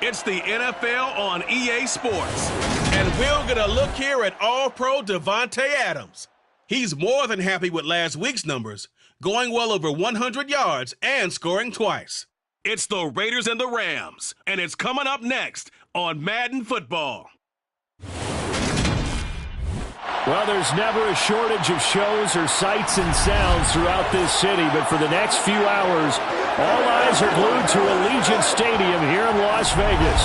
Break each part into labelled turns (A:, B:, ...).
A: It's the NFL on EA Sports. And we're going to look here at All-Pro Davante Adams. He's more than happy with last week's numbers, going well over 100 yards and scoring twice. It's the Raiders and the Rams, and it's coming up next on Madden Football.
B: Well, there's never a shortage of shows or sights and sounds throughout this city, but for the next few hours, all eyes are glued to Allegiant Stadium here in Las Vegas.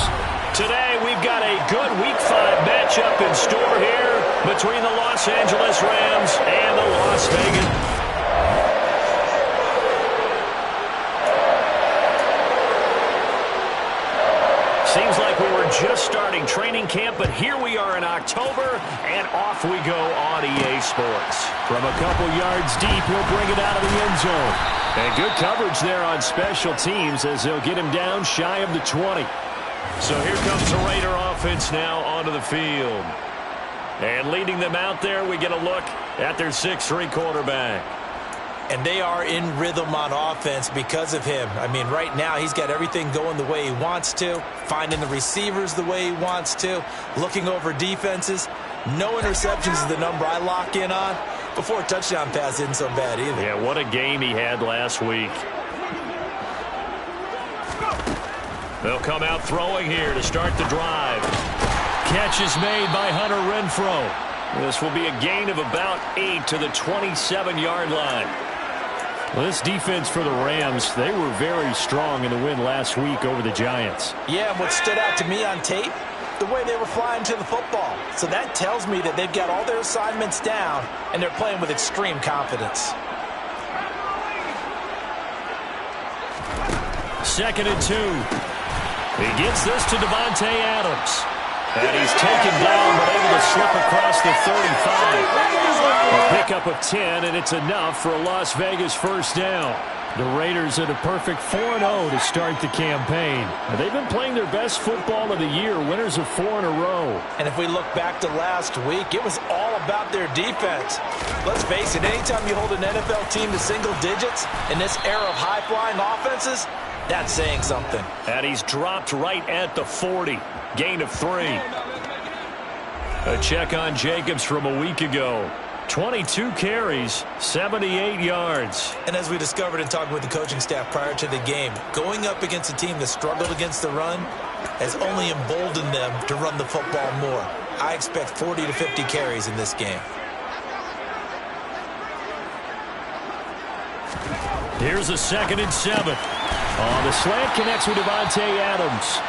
B: Today, we've got a good Week 5 matchup in store here between the Los Angeles Rams and the Las Vegas. Seems like we were just starting training camp, but here we are in October, and off we go on EA Sports. From a couple yards deep, he'll bring it out of the end zone. And good coverage there on special teams as they'll get him down shy of the 20. So here comes the Raider offense now onto the field. And leading them out there, we get a look at their 6'3" quarterback.
C: And they are in rhythm on offense because of him. I mean, right now, he's got everything going the way he wants to, finding the receivers the way he wants to, looking over defenses. No interceptions is the number I lock in on. Before a touchdown pass isn't so bad either.
B: Yeah, what a game he had last week. They'll come out throwing here to start the drive. Catch is made by Hunter Renfrow. This will be a gain of about 8 to the 27-yard line. Well, this defense for the Rams, they were very strong in the win last week over the Giants.
C: Yeah, and what stood out to me on tape, the way they were flying to the football. So that tells me that they've got all their assignments down, and they're playing with extreme confidence.
B: 2nd and 2. He gets this to Davante Adams. And he's taken down, but able to slip across the 35. A pickup of 10, and it's enough for a Las Vegas first down. The Raiders at a perfect 4-0 to start the campaign. They've been playing their best football of the year, winners of 4 in a row.
C: And if we look back to last week, it was all about their defense. Let's face it, anytime you hold an NFL team to single digits in this era of high-flying offenses, that's saying something.
B: And he's dropped right at the 40. Gain of 3. A check on Jacobs from a week ago. 22 carries, 78 yards.
C: And as we discovered in talking with the coaching staff prior to the game, going up against a team that struggled against the run has only emboldened them to run the football more. I expect 40 to 50 carries in this game.
B: Here's a 2nd and 7. The slant connects with Davante Adams.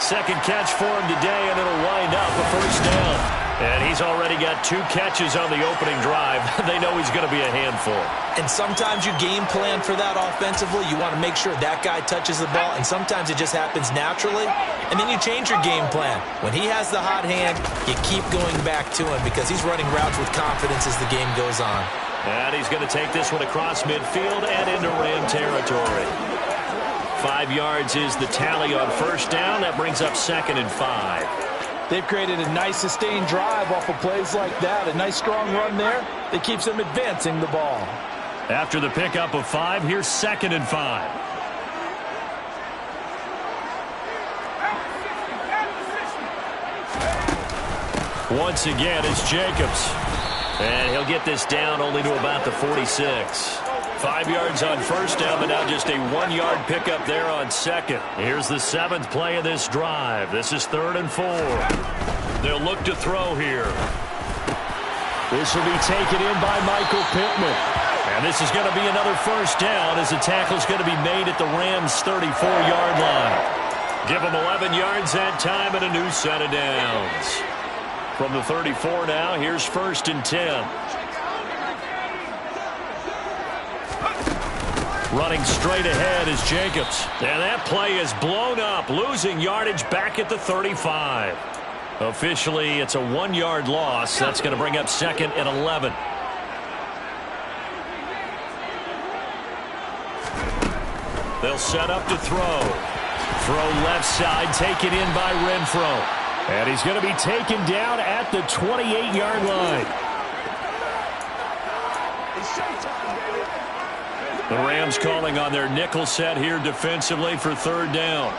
B: Second catch for him today, and it'll wind up a first down. And he's already got 2 catches on the opening drive. They know he's going to be a handful.
C: And sometimes you game plan for that offensively. You want to make sure that guy touches the ball, and sometimes it just happens naturally. And then you change your game plan. When he has the hot hand, you keep going back to him because he's running routes with confidence as the game goes on.
B: And he's going to take this one across midfield and into Ram territory. 5 yards is the tally on first down. That brings up 2nd and 5.
C: They've created a nice sustained drive off of plays like that. A nice strong run there that keeps them advancing the ball.
B: After the pickup of 5, here's 2nd and 5. Once again, it's Jacobs. And he'll get this down only to about the 46. 5 yards on first down, but now just a 1-yard pickup there on 2nd. Here's the 7th play of this drive. This is 3rd and 4. They'll look to throw here. This will be taken in by Michael Pittman. And this is going to be another first down as the tackle's going to be made at the Rams' 34-yard line. Give them 11 yards that time and a new set of downs. From the 34 now, here's 1st and 10. Running straight ahead is Jacobs. And that play is blown up, losing yardage back at the 35. Officially, it's a 1-yard loss. That's going to bring up 2nd and 11. They'll set up to throw. Throw left side, taken in by Renfrow. And he's going to be taken down at the 28-yard line. The Rams calling on their nickel set here defensively for 3rd down.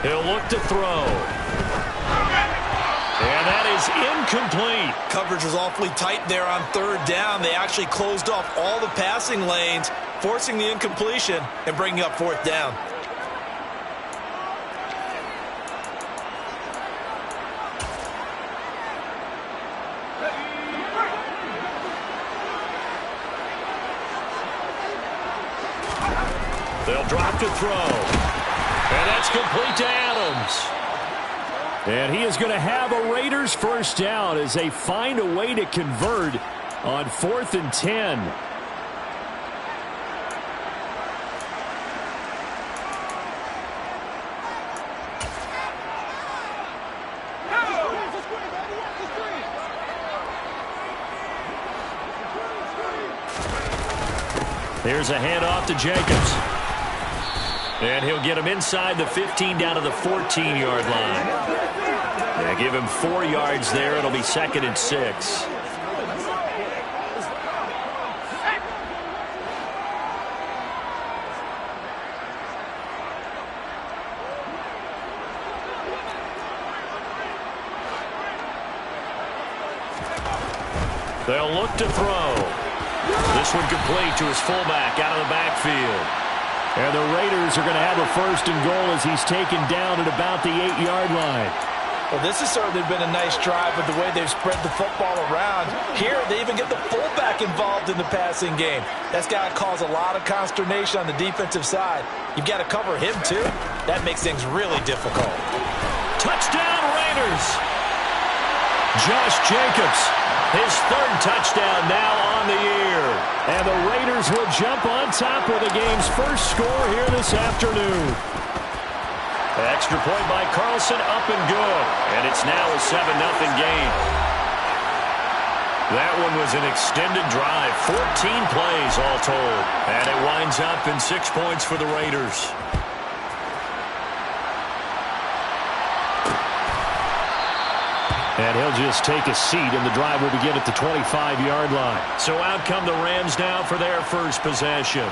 B: He'll look to throw. And that is incomplete.
C: Coverage was awfully tight there on third down. They actually closed off all the passing lanes, forcing the incompletion and bringing up fourth down.
B: They'll drop to throw. And that's complete to Adams. And he is going to have a Raiders first down as they find a way to convert on 4th and 10. Here's a handoff to Jacobs. And he'll get him inside the 15 down to the 14-yard line. Yeah, give him 4 yards there. It'll be 2nd and 6. They'll look to throw. This one complete to his fullback out of the backfield. And the Raiders are going to have a 1st and goal as he's taken down at about the 8-yard line.
C: Well, this has certainly been a nice drive with the way they've spread the football around. Here, they even get the fullback involved in the passing game. That's got to cause a lot of consternation on the defensive side. You've got to cover him, too. That makes things really difficult.
B: Touchdown, Raiders! Josh Jacobs, his 3rd touchdown now on the year. And the Raiders will jump on top with the game's first score here this afternoon. Extra point by Carlson, up and good. And it's now a 7-0 game. That one was an extended drive, 14 plays all told. And it winds up in 6 points for the Raiders. And he'll just take a seat, and the drive will begin at the 25-yard line. So out come the Rams now for their first possession.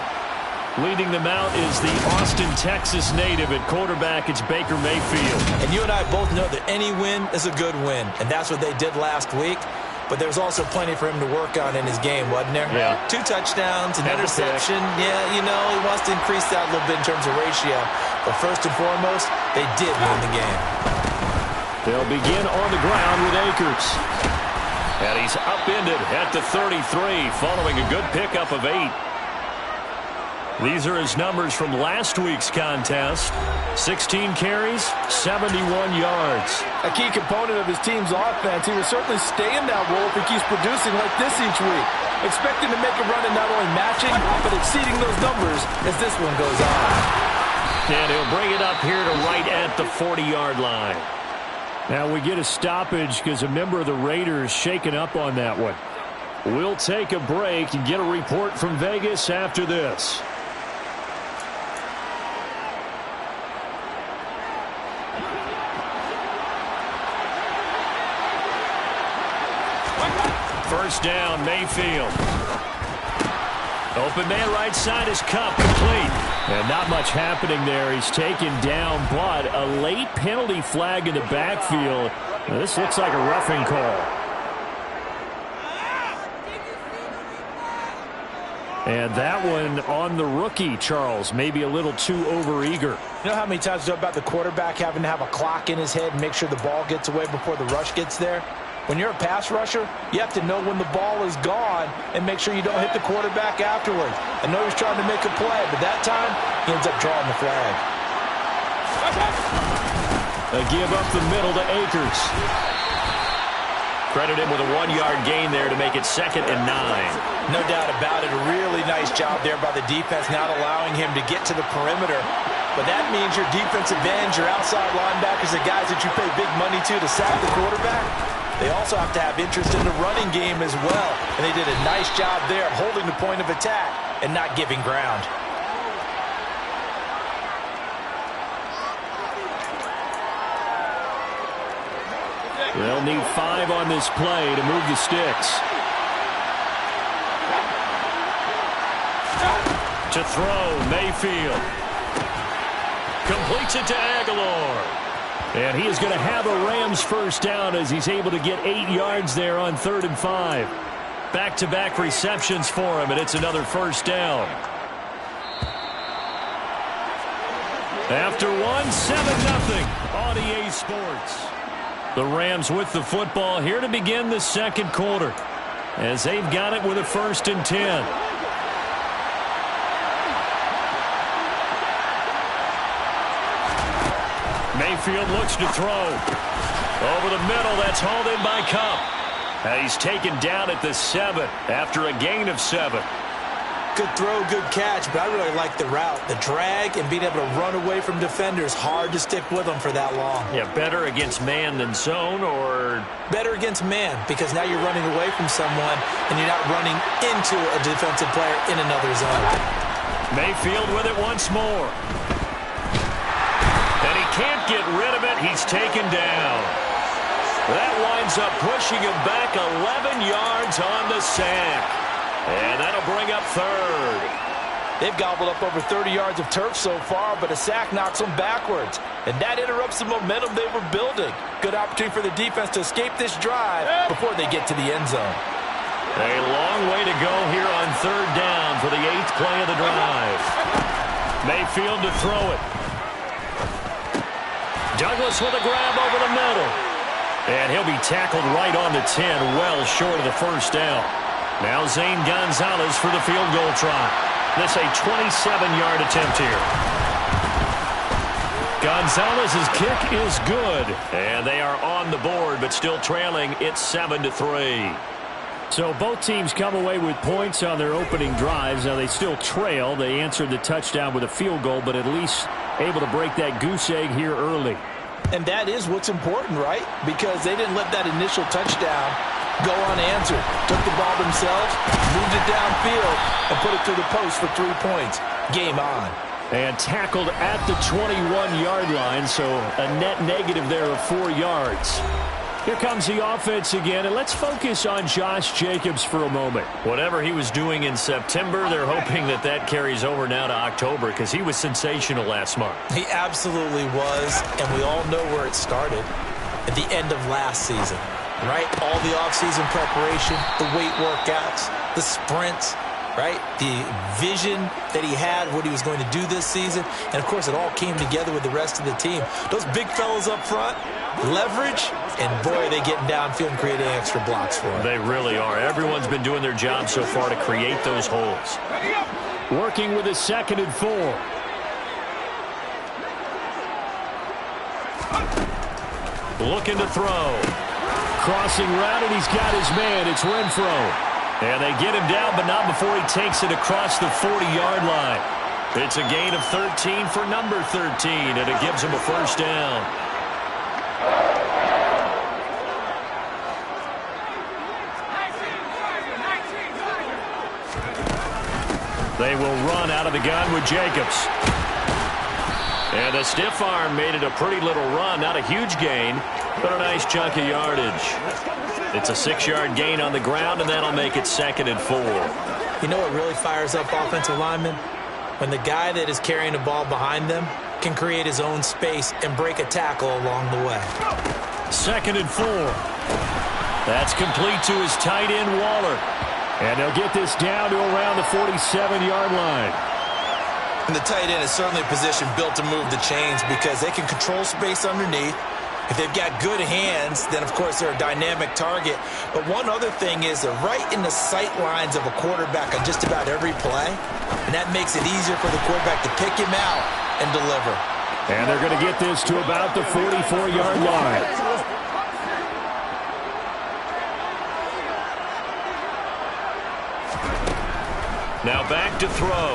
B: Leading them out is the Austin, Texas native at quarterback. It's Baker Mayfield.
C: And you and I both know that any win is a good win, and that's what they did last week. But there's also plenty for him to work on in his game, wasn't there?
B: Yeah.
C: 2 touchdowns, an interception. Yeah, you know, he wants to increase that a little bit in terms of ratio. But first and foremost, they did win the game.
B: They'll begin on the ground with Akers. And he's upended at the 33 following a good pickup of 8. These are his numbers from last week's contest. 16 carries, 71 yards.
D: A key component of his team's offense. He will certainly stay in that role if he keeps producing like this each week. Expecting to make a run and not only matching, but exceeding those numbers as this one goes on.
B: And he'll bring it up here to right at the 40-yard line. Now we get a stoppage because a member of the Raiders shaken up on that one. We'll take a break and get a report from Vegas after this. First down, Mayfield. Open man right side is Cup, complete. And not much happening there. He's taken down, but a late penalty flag in the backfield. Now, this looks like a roughing call. And that one on the rookie, Charles, maybe a little too overeager.
C: You know how many times we talk about the quarterback having to have a clock in his head and make sure the ball gets away before the rush gets there? When you're a pass rusher, you have to know when the ball is gone and make sure you don't hit the quarterback afterwards. I know he's trying to make a play, but that time, he ends up drawing the flag.
B: A give up the middle to Akers. Credit him with a 1-yard gain there to make it 2nd and 9.
C: No doubt about it. A really nice job there by the defense, not allowing him to get to the perimeter. But that means your defensive ends, your outside linebackers, the guys that you pay big money to sack the quarterback, they also have to have interest in the running game as well. And they did a nice job there holding the point of attack and not giving ground.
B: They'll need 5 on this play to move the sticks. To throw, Mayfield. Completes it to Aguilar. And he is going to have a Rams first down as he's able to get 8 yards there on 3rd and 5. Back-to-back receptions for him, and it's another first down. After one, 7-0 on EA Sports. The Rams with the football here to begin the second quarter as they've got it with a 1st and 10. Mayfield looks to throw. Over the middle, that's hauled in by Cup. And he's taken down at the 7 after a gain of 7.
C: Good throw, good catch, but I really like the route. The drag and being able to run away from defenders, hard to stick with them for that long.
B: Yeah, better against man than zone, or?
C: Better against man, because now you're running away from someone and you're not running into a defensive player in another zone.
B: Mayfield with it once more. And he can't get rid of it. He's taken down. That winds up pushing him back 11 yards on the sack. And that'll bring up 3rd.
D: They've gobbled up over 30 yards of turf so far, but a sack knocks them backwards. And that interrupts the momentum they were building. Good opportunity for the defense to escape this drive before they get to the end zone.
B: A long way to go here on 3rd down for the 8th play of the drive. Mayfield to throw it. Douglas with a grab over the middle. And he'll be tackled right on the 10, well short of the first down. Now Zane Gonzalez for the field goal try. This a 27-yard attempt here. Gonzalez's kick is good. And they are on the board, but still trailing. It's 7-3. So both teams come away with points on their opening drives. Now they still trail. They answered the touchdown with a field goal, but at least able to break that goose egg here early.
D: And that is what's important, right? Because they didn't let that initial touchdown go unanswered. Took the ball themselves, moved it downfield, and put it through the post for 3 points. Game on.
B: And tackled at the 21-yard line, so a net negative there of 4 yards. Here comes the offense again, and let's focus on Josh Jacobs for a moment. Whatever he was doing in September, they're hoping that that carries over now to October because he was sensational last month.
C: He absolutely was, and we all know where it started at the end of last season, right? All the offseason preparation, the weight workouts, the sprints, right? The vision that he had, what he was going to do this season, and, of course, it all came together with the rest of the team. Those big fellas up front, leverage, and boy, are they getting downfield and creating extra blocks for him.
B: They really are. Everyone's been doing their job so far to create those holes. Working with a 2nd and 4. Looking to throw. Crossing route, and he's got his man. It's Renfro. And they get him down, but not before he takes it across the 40-yard line. It's a gain of 13 for number 13, and it gives him a first down. They will run out of the gun with Jacobs. And a stiff arm made it a pretty little run. Not a huge gain, but a nice chunk of yardage. It's a 6-yard gain on the ground, and that'll make it 2nd and 4.
C: You know what really fires up offensive linemen? When the guy that is carrying the ball behind them can create his own space and break a tackle along the way.
B: 2nd and 4. That's complete to his tight end, Waller. And they'll get this down to around the 47-yard line.
C: And the tight end is certainly a position built to move the chains because they can control space underneath. If they've got good hands, then, of course, they're a dynamic target. But one other thing is they're right in the sight lines of a quarterback on just about every play. And that makes it easier for the quarterback to pick him out and deliver.
B: And they're going to get this to about the 44-yard line. Now back to throw.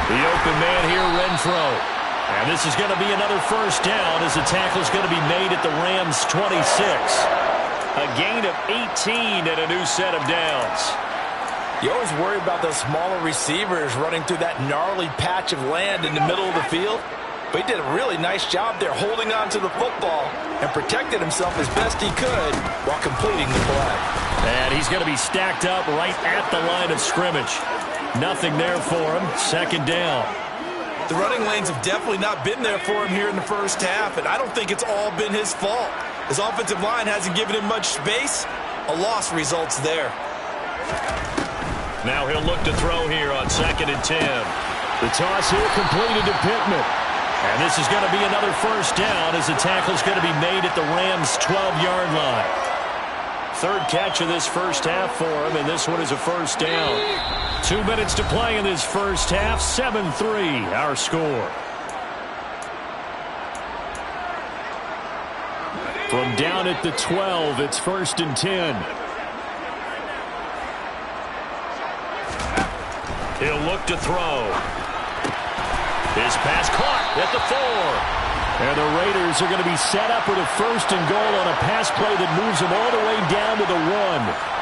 B: The open man here, Renfro. And this is going to be another first down as the tackle is going to be made at the Rams' 26. A gain of 18 and a new set of downs.
D: You always worry about those smaller receivers running through that gnarly patch of land in the middle of the field. But he did a really nice job there holding on to the football and protected himself as best he could while completing the play.
B: And he's going to be stacked up right at the line of scrimmage. Nothing there for him. 2nd down.
C: The running lanes have definitely not been there for him here in the first half, and I don't think it's all been his fault. His offensive line hasn't given him much space. A loss results there.
B: Now he'll look to throw here on 2nd and 10.
E: The toss here completed to Pittman.
B: And this is going to be another first down as the tackle's going to be made at the Rams' 12-yard line. 3rd catch of this first half for him, and this one is a first down. 2 minutes to play in this first half. 7-3, our score.
E: From down at the 12, it's 1st and 10.
B: He'll look to throw. His pass caught at the 4.
E: And the Raiders are going to be set up with a 1st and goal on a pass play that moves them all the way down to the 1.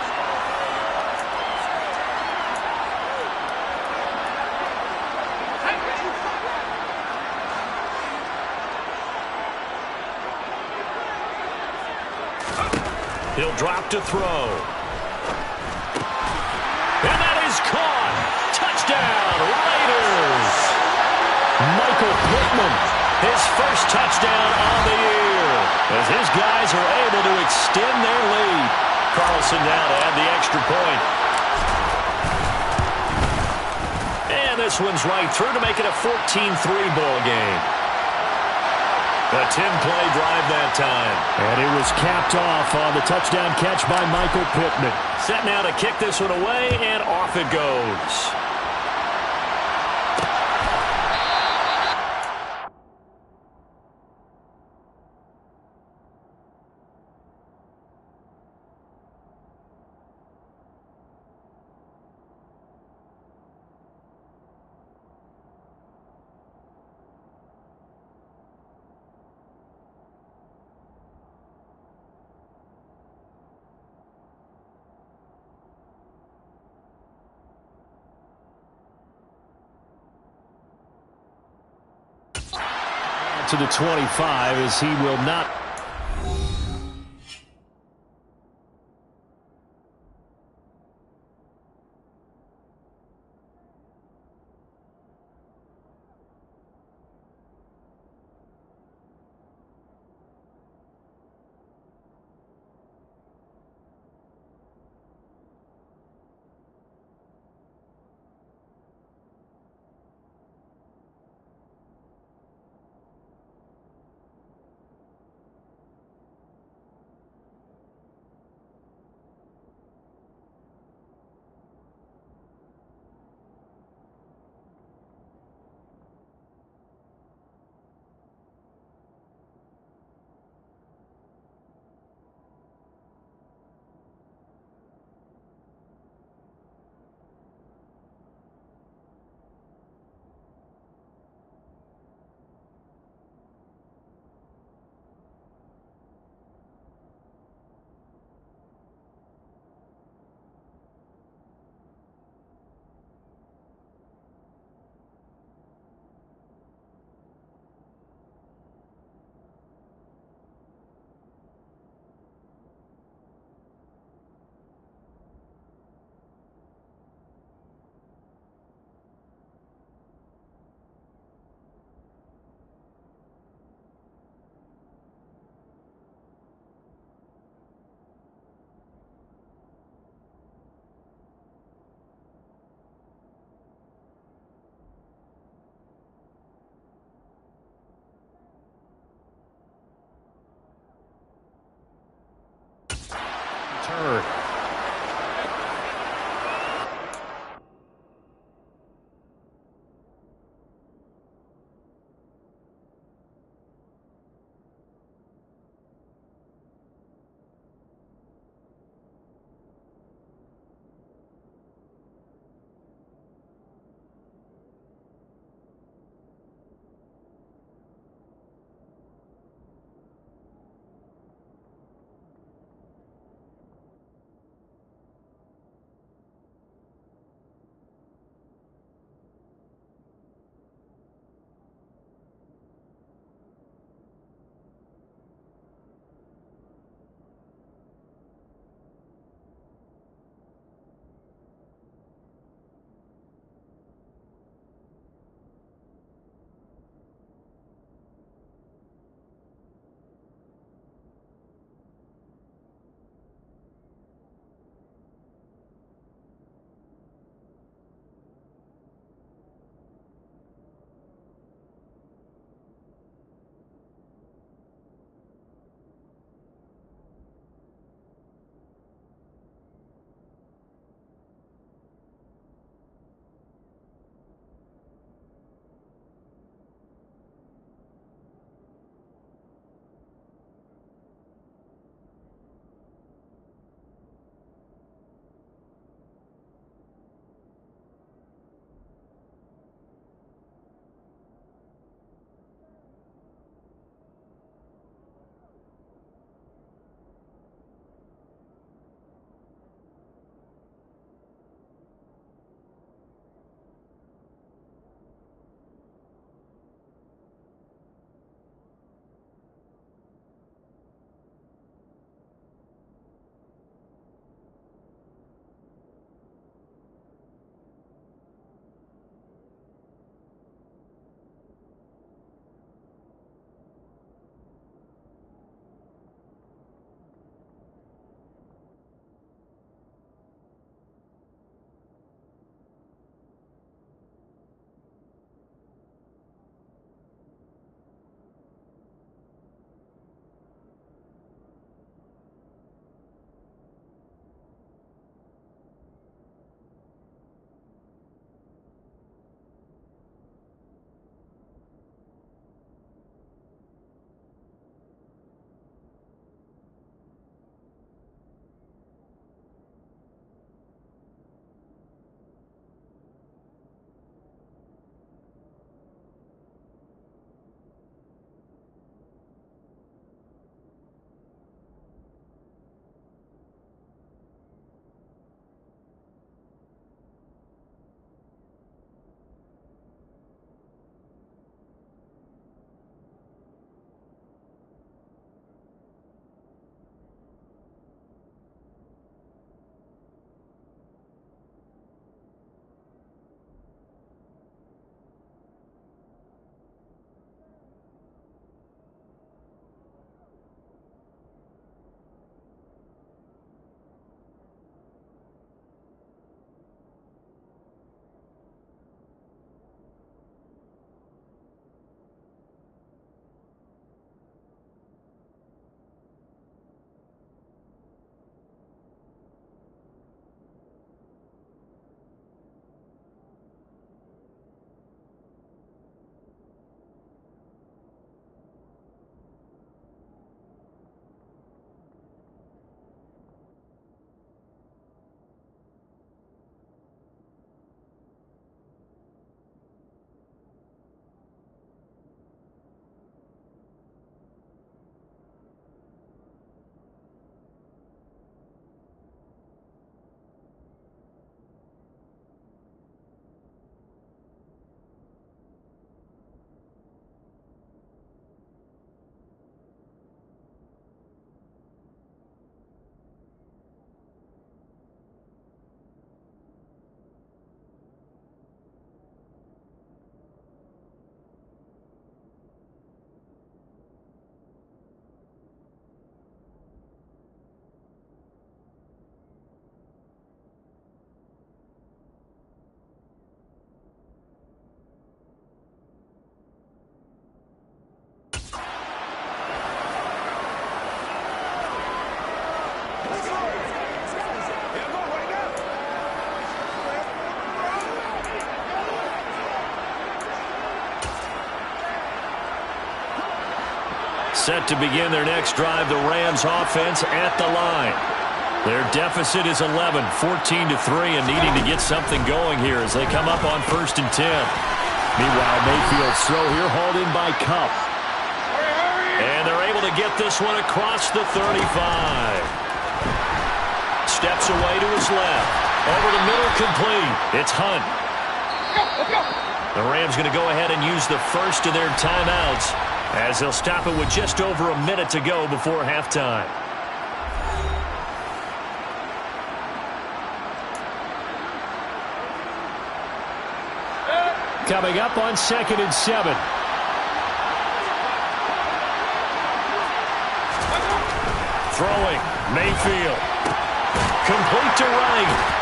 B: He'll drop to throw. And that is caught. Touchdown, Raiders.
E: Michael Pittman.
B: His first touchdown on the year as his guys are able to extend their lead. Carlson now to add the extra point. And this one's right through to make it a 14-3 ball game. A 10-play drive that time.
E: And it was capped off on the touchdown catch by Michael Pittman.
B: Set now to kick this one away, and off it goes.
E: To the 25 as he will not. Turn.
B: Set to begin their next drive, the Rams offense at the line. Their deficit is 11, 14-3, and needing to get something going here as they come up on 1st and 10.
E: Meanwhile, Mayfield's throw here hauled in by Kupp.
B: And they're able to get this one across the 35. Steps away to his left. Over the middle, complete. It's Hunt. The Rams going to go ahead and use the first of their timeouts as they'll stop it with just over a minute to go before halftime.
E: Coming up on 2nd and 7.
B: Throwing, Mayfield. Complete to right.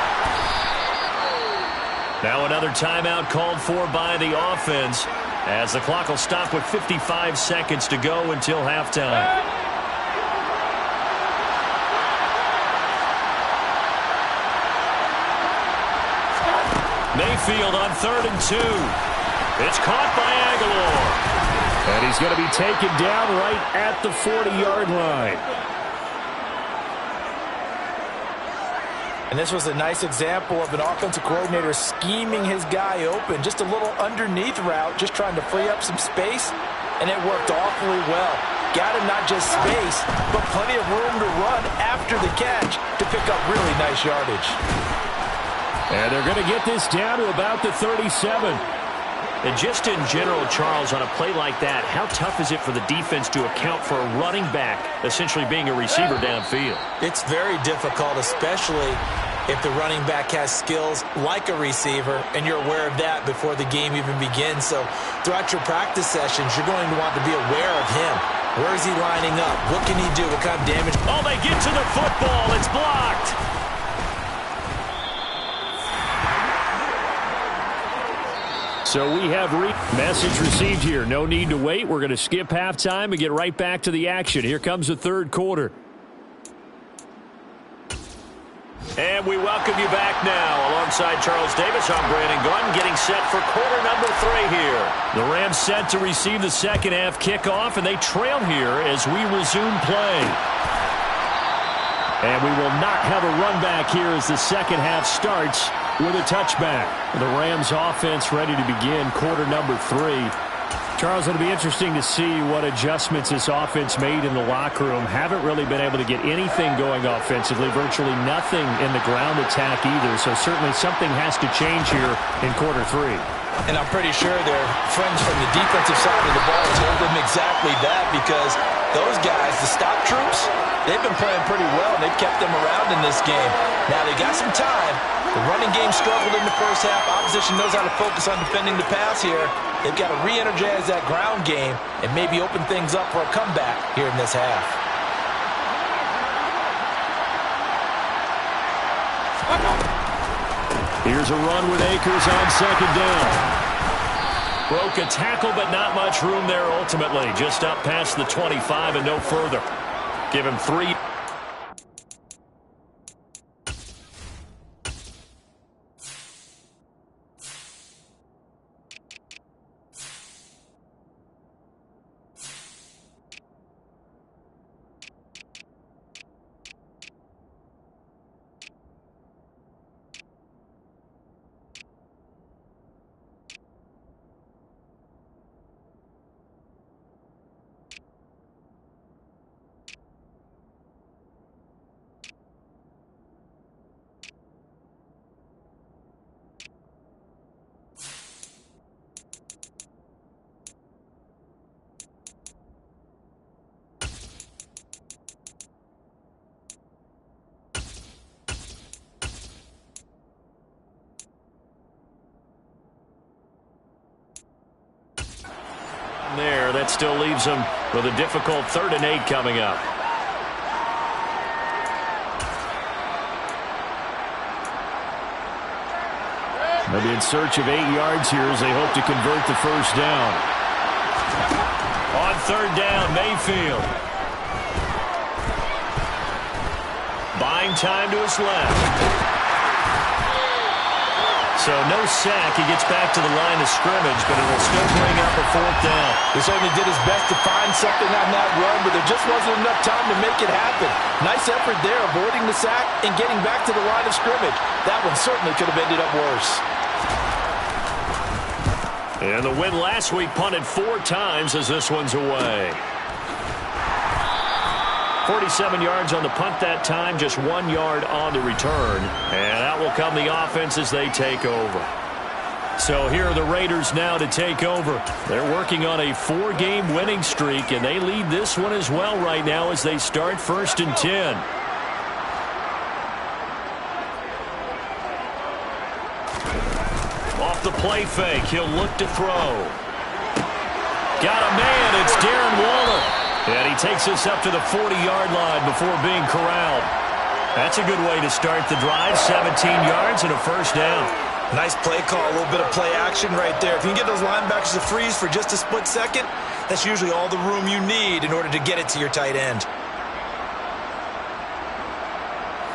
B: Now another timeout called for by the offense as the clock will stop with 55 seconds to go until halftime. Mayfield on 3rd and 2. It's caught by Aguilar.
E: And he's going to be taken down right at the 40-yard line.
C: And this was a nice example of an offensive coordinator scheming his guy open. Just a little underneath route, just trying to free up some space, and it worked awfully well. Got him not just space, but plenty of room to run after the catch to pick up really nice yardage.
E: And they're going to get this down to about the 37.
B: And just in general, Charles, on a play like that, how tough is it for the defense to account for a running back essentially being a receiver downfield?
C: It's very difficult, especially if the running back has skills like a receiver, and you're aware of that before the game even begins. So throughout your practice sessions, you're going to want to be aware of him. Where is he lining up? What can he do? What kind of damage?
B: Oh, they get to the football. It's blocked.
E: So we have message received here. No need to wait. We're going to skip halftime and get right back to the action. Here comes the 3rd quarter.
B: And we welcome you back now. Alongside Charles Davis, I'm Brandon Glenn, getting set for quarter number 3 here.
E: The Rams set to receive the second half kickoff, and they trail here as we resume play. And we will not have a run back here as the second half starts with a touchback. The Rams offense ready to begin quarter number 3. Charles, it'll be interesting to see what adjustments this offense made in the locker room. Haven't really been able to get anything going offensively, virtually nothing in the ground attack either. So certainly something has to change here in quarter 3.
C: And I'm pretty sure their friends from the defensive side of the ball told them exactly that, because those guys, the stop troops, they've been playing pretty well, and they've kept them around in this game. Now they got some time. The running game struggled in the first half. Opposition knows how to focus on defending the pass here. They've got to re-energize that ground game and maybe open things up for a comeback here in this half.
E: Here's a run with Akers on 2nd down.
B: Broke a tackle, but not much room there ultimately. Just up past the 25 and no further. Give him 3. There, that still leaves them with a difficult 3rd and 8 coming up.
E: They'll be in search of 8 yards here as they hope to convert the first down.
B: On 3rd down, Mayfield. Buying time to his left. So no sack. He gets back to the line of scrimmage, but it will still bring up a 4th down.
C: He certainly did his best to find something on that run, but there just wasn't enough time to make it happen. Nice effort there, avoiding the sack and getting back to the line of scrimmage. That one certainly could have ended up worse.
B: And the win last week punted 4 times as this one's away. 47 yards on the punt that time, just 1 yard on the return. And out will come the offense as they take over. So here are the Raiders now to take over. They're working on a 4-game winning streak, and they lead this one as well right now as they start 1st and 10. Off the play fake, he'll look to throw. Got a man, it's Darren Waller. And he takes us up to the 40-yard line before being corralled. That's a good way to start the drive. 17 yards and a 1st down.
C: Nice play call, a little bit of play action right there. If you can get those linebackers to freeze for just a split second, that's usually all the room you need in order to get it to your tight end.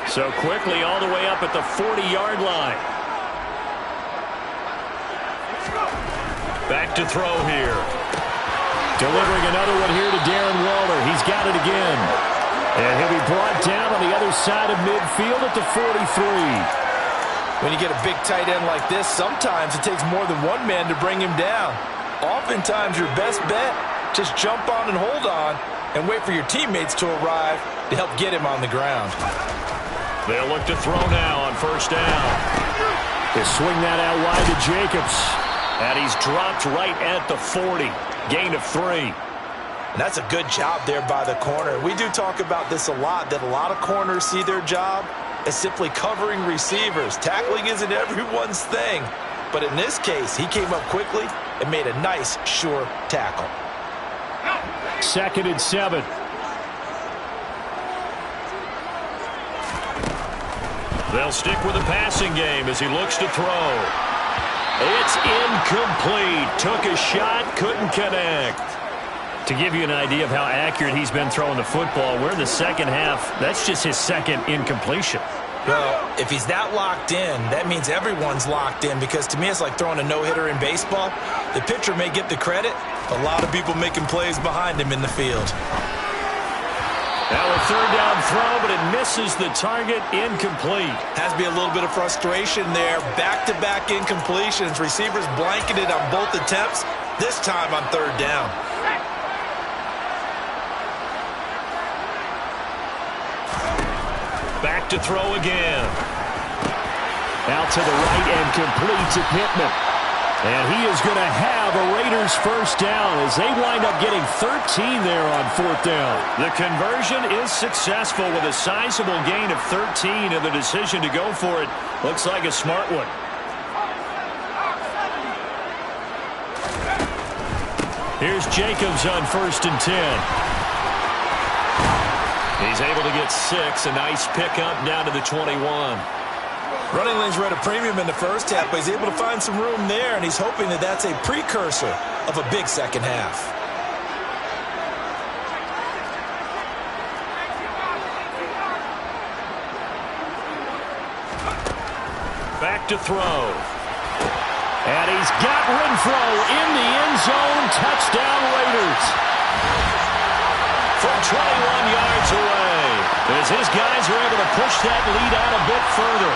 B: So quickly all the way up at the 40-yard line. Back to throw here. Delivering another one here to Darren Waller. He's got it again. And he'll be brought down on the other side of midfield at the 43.
C: When you get a big tight end like this, sometimes it takes more than one man to bring him down. Oftentimes, your best bet, just jump on and hold on and wait for your teammates to arrive to help get him on the ground.
B: They'll look to throw now on 1st down.
E: They swing that out wide to Jacobs.
B: And he's dropped right at the 40. Gain of 3.
C: And that's a good job there by the corner. We do talk about this a lot, that a lot of corners see their job as simply covering receivers. Tackling isn't everyone's thing. But in this case, he came up quickly and made a nice, sure tackle.
E: 2nd and 7.
B: They'll stick with the passing game as he looks to throw. It's incomplete. Took a shot, couldn't connect. To give you an idea of how accurate he's been throwing the football, we're in the 2nd half. That's just his 2nd incompletion.
C: Well, if he's that locked in, that means everyone's locked in, because to me it's like throwing a no-hitter in baseball. The pitcher may get the credit, a lot of people making plays behind him in the field.
B: Now a 3rd down throw, but it misses the target. Incomplete.
C: Has to be a little bit of frustration there. Back-to-back incompletions. Receivers blanketed on both attempts, this time on 3rd down.
B: Back to throw again.
E: Out to the right and complete to Pittman. And he is going to have a Raiders 1st down as they wind up getting 13 there on 4th down.
B: The conversion is successful with a sizable gain of 13, and the decision to go for it looks like a smart one. Here's Jacobs on 1st and 10. He's able to get 6, a nice pickup down to the 21.
C: Running lanes were at a premium in the 1st half, but he's able to find some room there, and he's hoping that that's a precursor of a big 2nd half.
B: Back to throw.
E: And he's got Renfro in the end zone. Touchdown Raiders.
B: From 21 yards away, as his guys are able to push that lead out a bit further.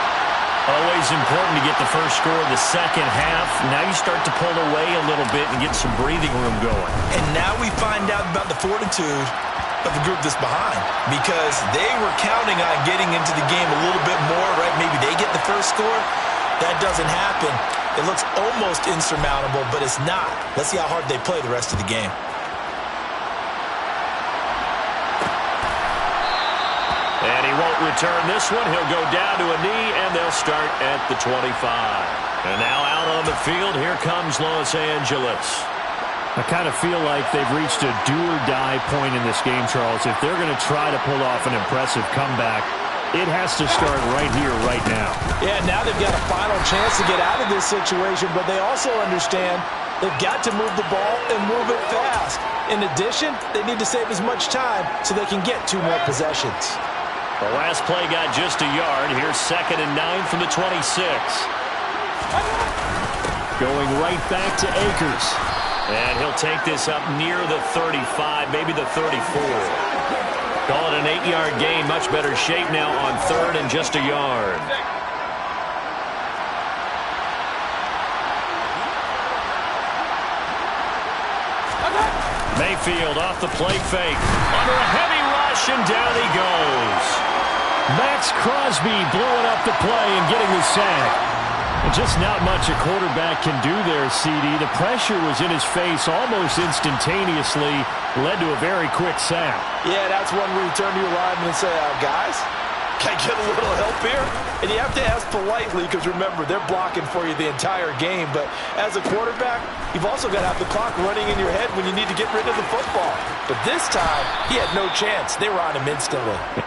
B: Always important to get the first score of the 2nd half. Now you start to pull away a little bit and get some breathing room going.
C: And now we find out about the fortitude of the group that's behind, because they were counting on getting into the game a little bit more, right? Maybe they get the first score. That doesn't happen. It looks almost insurmountable, but it's not. Let's see how hard they play the rest of the game.
B: And he won't return this one. He'll go down to a knee, and they'll start at the 25. And now out on the field, here comes Los Angeles.
E: I kind of feel like they've reached a do-or-die point in this game, Charles. If they're going to try to pull off an impressive comeback, it has to start right here, right now.
C: Yeah, now they've got a final chance to get out of this situation, but they also understand they've got to move the ball and move it fast. In addition, they need to save as much time so they can get 2 more possessions.
B: The last play got just a yard. Here's 2nd and 9 from the 26.
E: Going right back to Akers.
B: And he'll take this up near the 35, maybe the 34. Call it an 8-yard gain. Much better shape now on third and just a yard. Mayfield off the play fake. Under a heavy rush, and down he goes.
E: Max Crosby blowing up the play and getting the sack. And just not much a quarterback can do there, CD. The pressure was in his face almost instantaneously, led to a very quick sack.
C: Yeah, that's one where you turn to your lineman and say, guys, can I get a little help here? And you have to ask politely because, remember, they're blocking for you the entire game. But as a quarterback, you've also got to have the clock running in your head when you need to get rid of the football. But this time, he had no chance. They were on him instantly.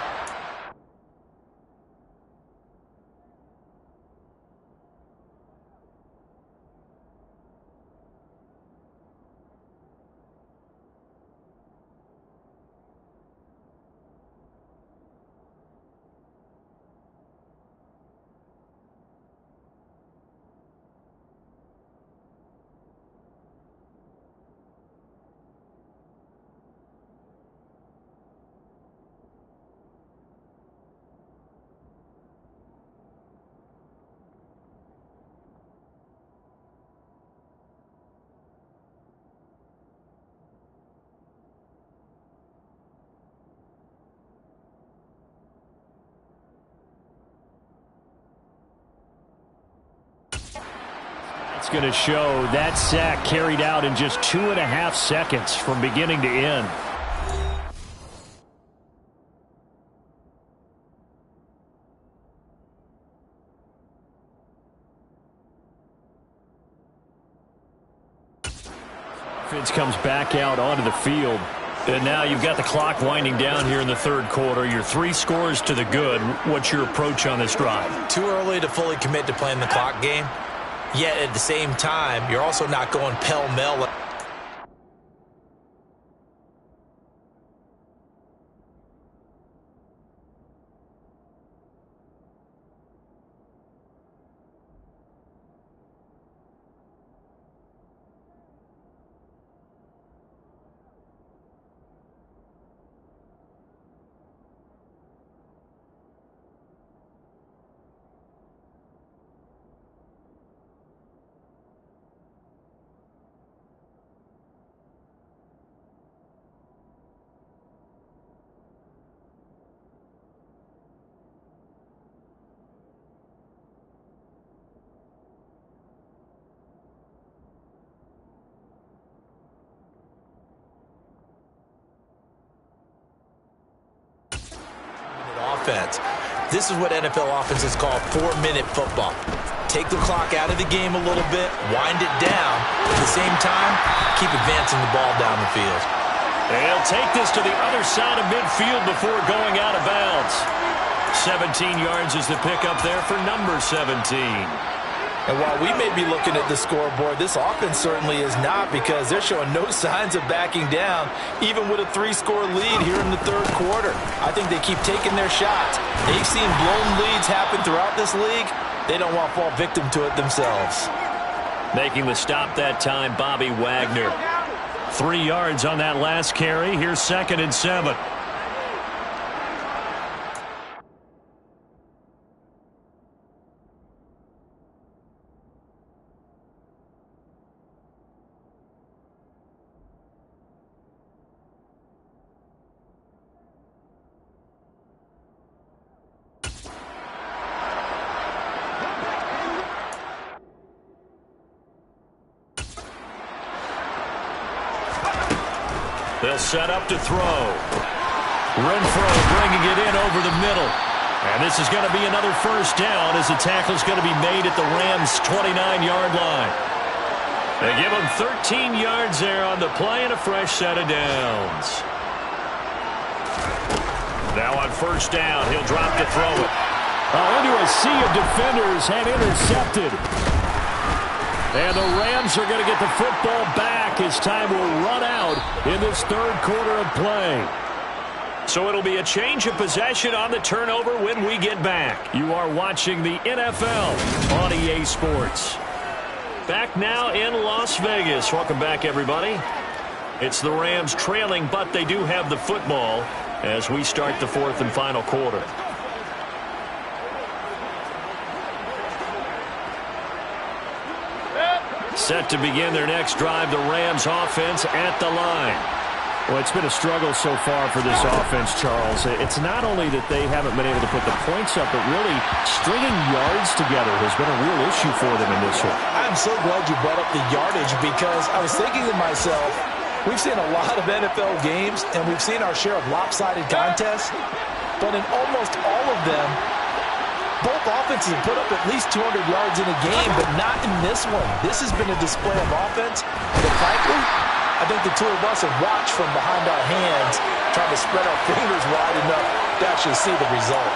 E: It's going to show that sack carried out in just 2.5 seconds from beginning to end. Offense comes back out onto the field. And now you've got the clock winding down here in the third quarter. You're 3 scores to the good. What's your approach on this drive?
C: Too early to fully commit to playing the clock game. Yet at the same time, you're also not going pell-mell. This is what NFL offenses call 4-minute football. Take the clock out of the game a little bit, wind it down. At the same time, keep advancing the ball down the field.
B: They'll take this to the other side of midfield before going out of bounds. 17 yards is the pickup there for number 17.
C: And while we may be looking at the scoreboard, this offense certainly is not, because they're showing no signs of backing down, even with a 3-score lead here in the third quarter. I think they keep taking their shots. They've seen blown leads happen throughout this league. They don't want to fall victim to it themselves.
B: Making the stop that time, Bobby Wagner.
E: 3 yards on that last carry. Here's 2nd and 7.
B: They'll set up to throw. Renfro bringing it in over the middle. And this is going to be another first down as the tackle's going to be made at the Rams' 29-yard line. They give him 13 yards there on the play and a fresh set of downs. Now on first down, he'll drop to throw it.
E: Into a sea of defenders and intercepted. And the Rams are going to get the football back as time will run out in this third quarter of play.
B: So it'll be a change of possession on the turnover when we get back. You are watching the NFL on EA Sports. Back now in Las Vegas. Welcome back, everybody. It's the Rams trailing, but they do have the football as we start the fourth and final quarter. Set to begin their next drive, the Rams offense at the line.
E: Well, it's been a struggle so far for this offense, Charles. It's not only that they haven't been able to put the points up, but really stringing yards together has been a real issue for them in this one.
C: I'm so glad you brought up the yardage because I was thinking to myself, we've seen a lot of NFL games and we've seen our share of lopsided contests, but in almost all of them, both offenses have put up at least 200 yards in a game, but not in this one. This has been a display of offense that, frankly, I think the two of us have watched from behind our hands, trying to spread our fingers wide enough to actually see the result.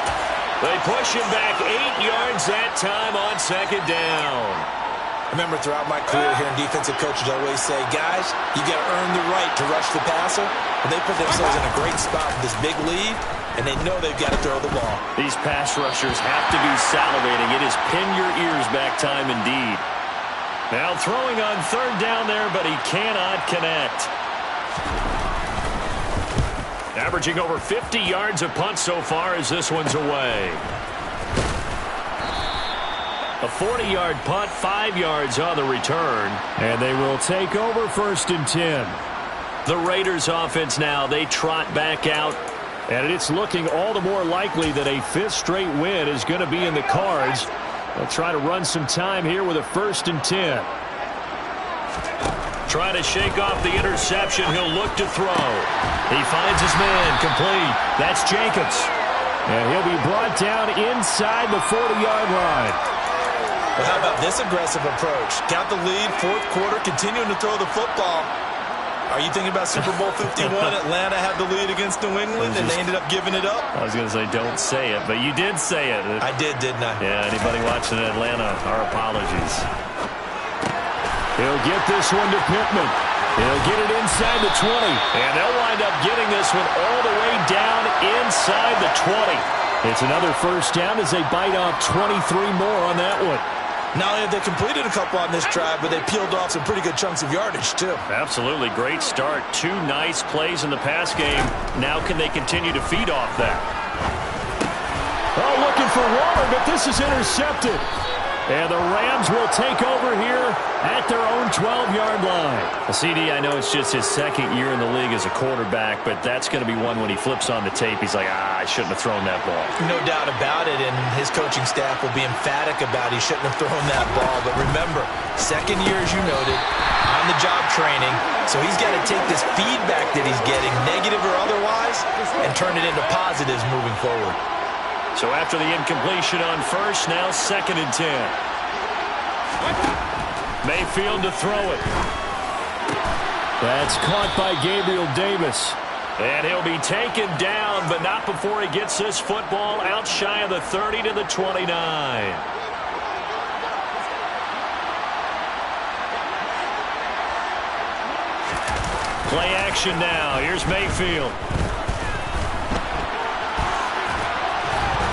B: They push him back 8 yards that time on second down.
C: I remember throughout my career hearing defensive coaches always say, guys, you got to earn the right to rush the passer. But they put themselves in a great spot with this big lead, and they know they've got to throw the ball.
B: These pass rushers have to be salivating. It is pin your ears back time indeed. Now throwing on third down there, but he cannot connect. Averaging over 50 yards a punt so far as this one's away. A 40-yard punt, 5 yards on the return.
E: And they will take over 1st and 10.
B: The Raiders offense now, they trot back out.
E: And it's looking all the more likely that a 5th straight win is going to be in the cards. They'll try to run some time here with a 1st and 10.
B: Try to shake off the interception. He'll look to throw. He finds his man complete. That's Jacobs.
E: And he'll be brought down inside the 40-yard line.
C: Well, how about this aggressive approach? Got the lead, 4th quarter, continuing to throw the football. Are you thinking about Super Bowl 51? Atlanta had the lead against New England, and they ended up giving it up?
B: I was going to say don't say it, but you did say it.
C: I did, didn't I?
B: Yeah, anybody watching Atlanta, our apologies.
E: He'll get this one to Pittman. He'll get it inside the 20.
B: And they'll wind up getting this one all the way down inside the 20.
E: It's another 1st down as they bite off 23 more on that one.
C: Not only have they completed a couple on this drive, but they peeled off some pretty good chunks of yardage, too.
B: Absolutely. Great start. 2 nice plays in the pass game. Now can they continue to feed off that?
E: Oh, looking for Waller, but this is intercepted. And the Rams will take over here at their own 12-yard line.
B: Well, CD, I know it's just his 2nd year in the league as a quarterback, but that's going to be one when he flips on the tape. He's like, I shouldn't have thrown that ball.
C: No doubt about it, and his coaching staff will be emphatic about he shouldn't have thrown that ball. But remember, 2nd year, as you noted, on-the-job training, so he's got to take this feedback that he's getting, negative or otherwise, and turn it into positives moving forward.
B: So after the incompletion on 1st, now 2nd and 10. Mayfield to throw it.
E: That's caught by Gabriel Davis.
B: And he'll be taken down, but not before he gets this football out shy of the 30 to the 29. Play action now. Here's Mayfield.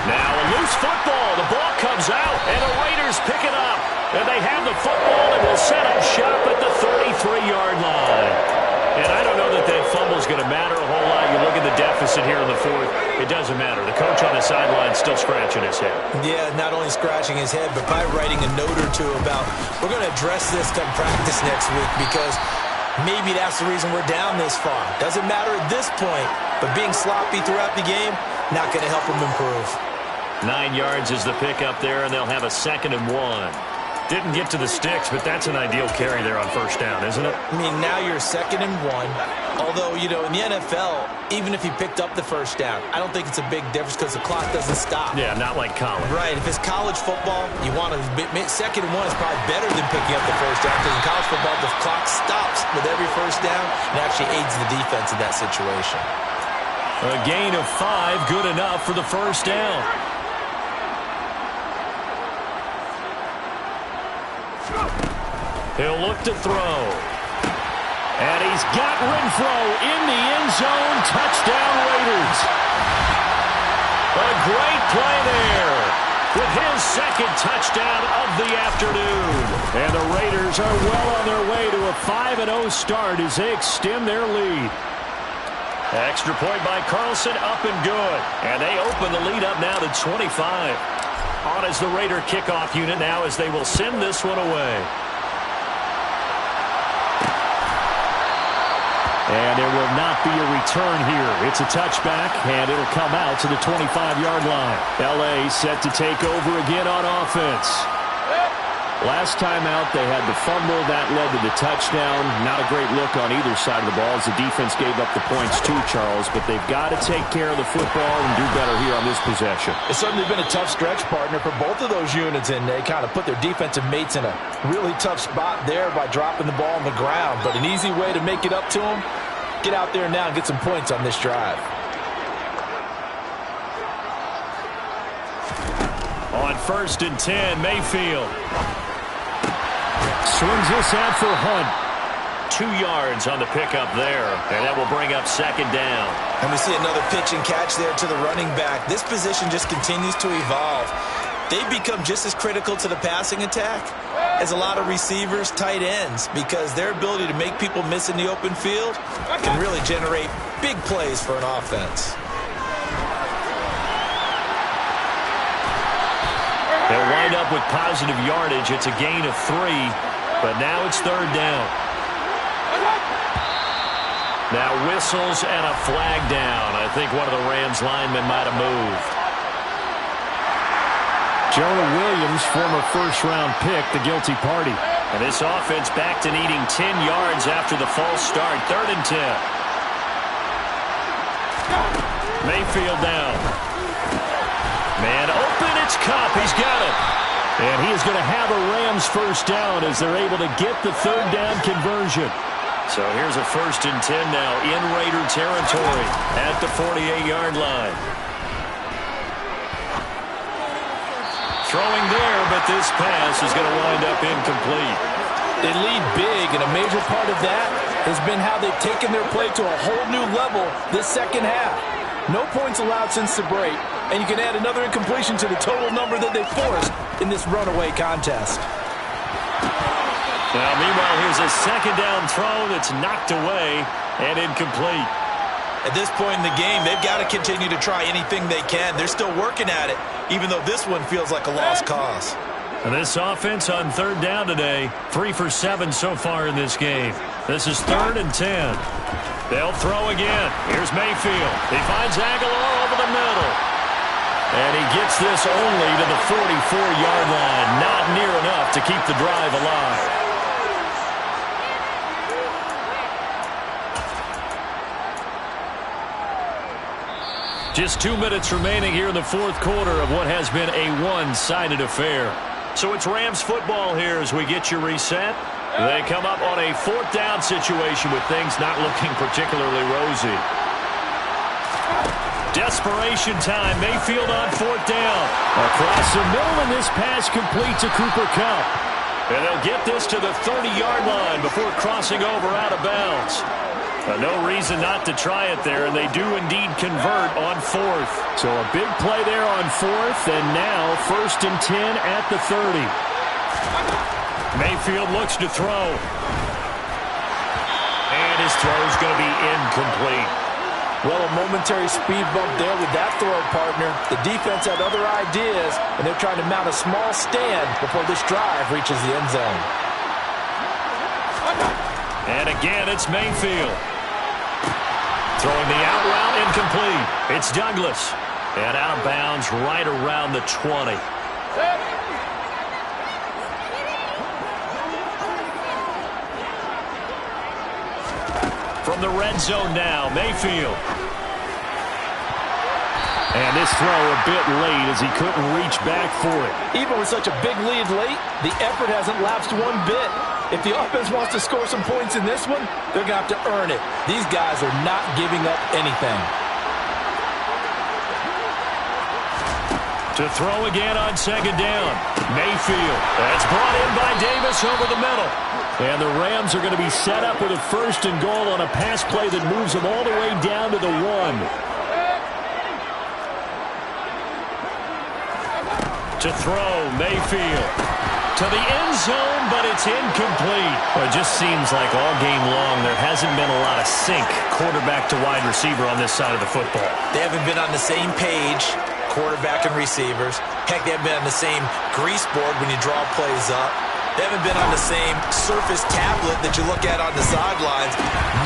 B: Now a loose football. The ball comes out, and the Raiders pick it up. And they have the football and will set up shop at the 33-yard line. And I don't know that fumble's going to matter a whole lot. You look at the deficit here in the 4th. It doesn't matter. The coach on the sideline still scratching his head.
C: Yeah, not only scratching his head, but by writing a note or two about, we're going to address this come practice next week because maybe that's the reason we're down this far. Doesn't matter at this point, but being sloppy throughout the game, not going to help him improve.
B: 9 yards is the pickup there, and they'll have a 2nd and 1. Didn't get to the sticks, but that's an ideal carry there on 1st down, isn't it?
C: I mean, now you're 2nd and 1. Although, you know, in the NFL, even if he picked up the 1st down, I don't think it's a big difference because the clock doesn't stop.
B: Yeah, not like college.
C: Right. If it's college football, you want to 2nd and 1 is probably better than picking up the 1st down because in college football, the clock stops with every 1st down and actually aids the defense in that situation.
B: A gain of 5, good enough for the 1st down. He'll look to throw.
E: And he's got Renfro in the end zone. Touchdown, Raiders.
B: A great play there with his second touchdown of the afternoon.
E: And the Raiders are well on their way to a 5-0 start as they extend their lead.
B: Extra point by Carlson, up and good. And they open the lead up now to 25. On as the Raider kickoff unit now as they will send this one away.
E: And there will not be a return here. It's a touchback, and it'll come out to the 25-yard line. LA set to take over again on offense. Last time out, they had the fumble. That led to the touchdown. Not a great look on either side of the ball as the defense gave up the points too, Charles. But they've got to take care of the football and do better here on this possession.
C: It's certainly been a tough stretch, partner, for both of those units, and they kind of put their defensive mates in a really tough spot there by dropping the ball on the ground. But an easy way to make it up to them, get out there now and get some points on this drive.
B: On 1st and 10, Mayfield.
E: Swings this out for Hunt.
B: 2 yards on the pickup there, and that will bring up 2nd down.
C: And we see another pitch and catch there to the running back. This position just continues to evolve. They've become just as critical to the passing attack as a lot of receivers, tight ends, because their ability to make people miss in the open field can really generate big plays for an offense.
B: They'll wind up with positive yardage. It's a gain of 3, but now it's 3rd down. Now whistles and a flag down. I think one of the Rams linemen might have moved.
E: Jonah Williams, former first-round pick, the guilty party.
B: And this offense back to needing 10 yards after the false start. 3rd and 10. Mayfield down. Man open, it's Kupp. He's got it.
E: And he is going to have a Rams first down as they're able to get the 3rd down conversion.
B: So here's a 1st and 10 now in Raider territory at the 48-yard line. Throwing there, but this pass is going to wind up incomplete.
C: They lead big, and a major part of that has been how they've taken their play to a whole new level this second half. No points allowed since the break, and you can add another incompletion to the total number that they forced in this runaway contest.
B: Now, meanwhile, here's a 2nd down throw that's knocked away and incomplete.
C: At this point in the game, they've got to continue to try anything they can. They're still working at it, even though this one feels like a lost cause.
B: And this offense on 3rd down today, 3 for 7 so far in this game. This is 3rd and 10. They'll throw again. Here's Mayfield. He finds Aguilar over the middle. And he gets this only to the 44-yard line. Not near enough to keep the drive alive. Just 2 minutes remaining here in the 4th quarter of what has been a one-sided affair. So it's Rams football here as we get you reset. They come up on a 4th down situation with things not looking particularly rosy. Desperation time. Mayfield on 4th down.
E: Across the middle, and this pass complete to Cooper Kupp.
B: And they'll get this to the 30-yard line before crossing over out of bounds. No reason not to try it there, and they do indeed convert on 4th.
E: So a big play there on 4th, and now 1st and 10 at the 30.
B: Mayfield looks to throw. And his throw's going to be incomplete.
C: Well, a momentary speed bump there with that throw, partner. The defense had other ideas, and they're trying to mount a small stand before this drive reaches the end zone.
B: And again, it's Mayfield. Throwing the out route incomplete. It's Douglas. And out of bounds right around the 20. From the red zone now, Mayfield.
E: And this throw a bit late as he couldn't reach back for it.
C: Even with such a big lead late, the effort hasn't lapsed one bit. If the offense wants to score some points in this one, they're going to have to earn it. These guys are not giving up anything.
B: To throw again on second down. Mayfield. That's brought in by Davis over the middle.
E: And the Rams are going to be set up with a 1st and goal on a pass play that moves them all the way down to the 1.
B: To throw, Mayfield. To the end zone, but it's incomplete.
E: Well, it just seems like all game long there hasn't been a lot of sync quarterback to wide receiver on this side of the football.
C: They haven't been on the same page, quarterback and receivers. Heck, they haven't been on the same grease board when you draw plays up. They haven't been on the same Surface tablet that you look at on the sidelines.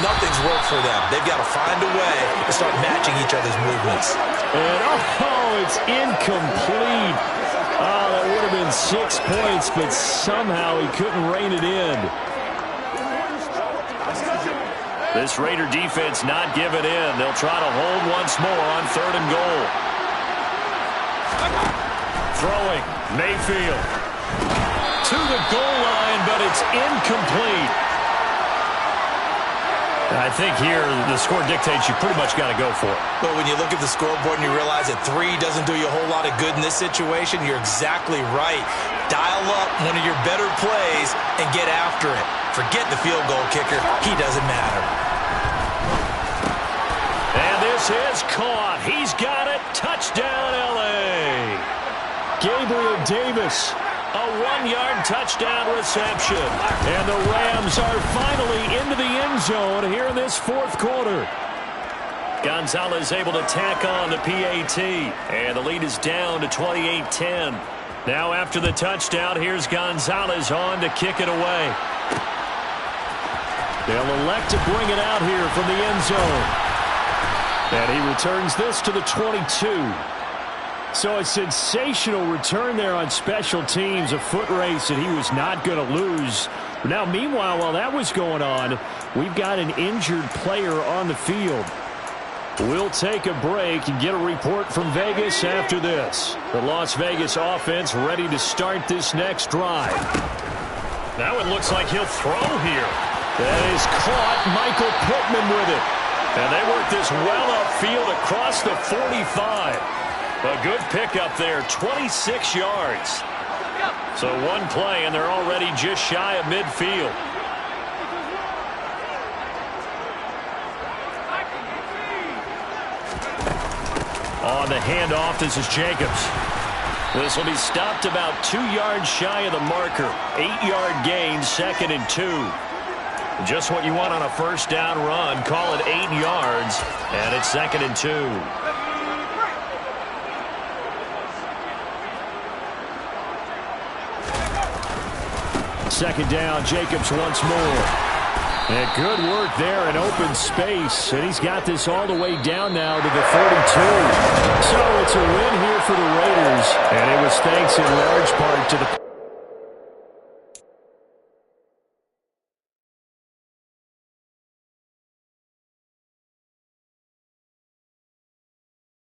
C: Nothing's worked for them. They've got to find a way to start matching each other's movements.
E: And, it's incomplete. Oh, that would have been 6 points, but somehow he couldn't rein it in.
B: This Raider defense not giving in. They'll try to hold once more on 3rd and goal. Throwing, Mayfield. To the goal line, but it's incomplete.
E: I think here the score dictates you pretty much got to go for it.
C: But when you look at the scoreboard and you realize that 3 doesn't do you a whole lot of good in this situation, you're exactly right. Dial up one of your better plays and get after it. Forget the field goal kicker. He doesn't matter.
B: And this is caught. He's got it. Touchdown, L.A.
E: Gabriel Davis.
B: A 1-yard touchdown reception.
E: And the Rams are finally into the end zone here in this 4th quarter.
B: Gonzalez able to tack on the PAT. And the lead is down to 28-10. Now after the touchdown, here's Gonzalez on to kick it away.
E: They'll elect to bring it out here from the end zone. And he returns this to the 22. So a sensational return there on special teams, a foot race that he was not going to lose. Now, meanwhile, while that was going on, we've got an injured player on the field. We'll take a break and get a report from Vegas after this. The Las Vegas offense ready to start this next drive.
B: Now it looks like he'll throw here.
E: That is caught. Michael Pittman with it.
B: And they work this well upfield across the 45. A good pickup there, 26 yards. So one play, and they're already just shy of midfield. On the handoff, this is Jacobs. This will be stopped about 2 yards shy of the marker. 8-yard gain, 2nd and 2. Just what you want on a 1st down run. Call it 8 yards, and it's 2nd and 2.
E: 2nd down, Jacobs once more. And good work there in open space. And he's got this all the way down now to the 32. So it's a win here for the Raiders. And it was thanks in large part to the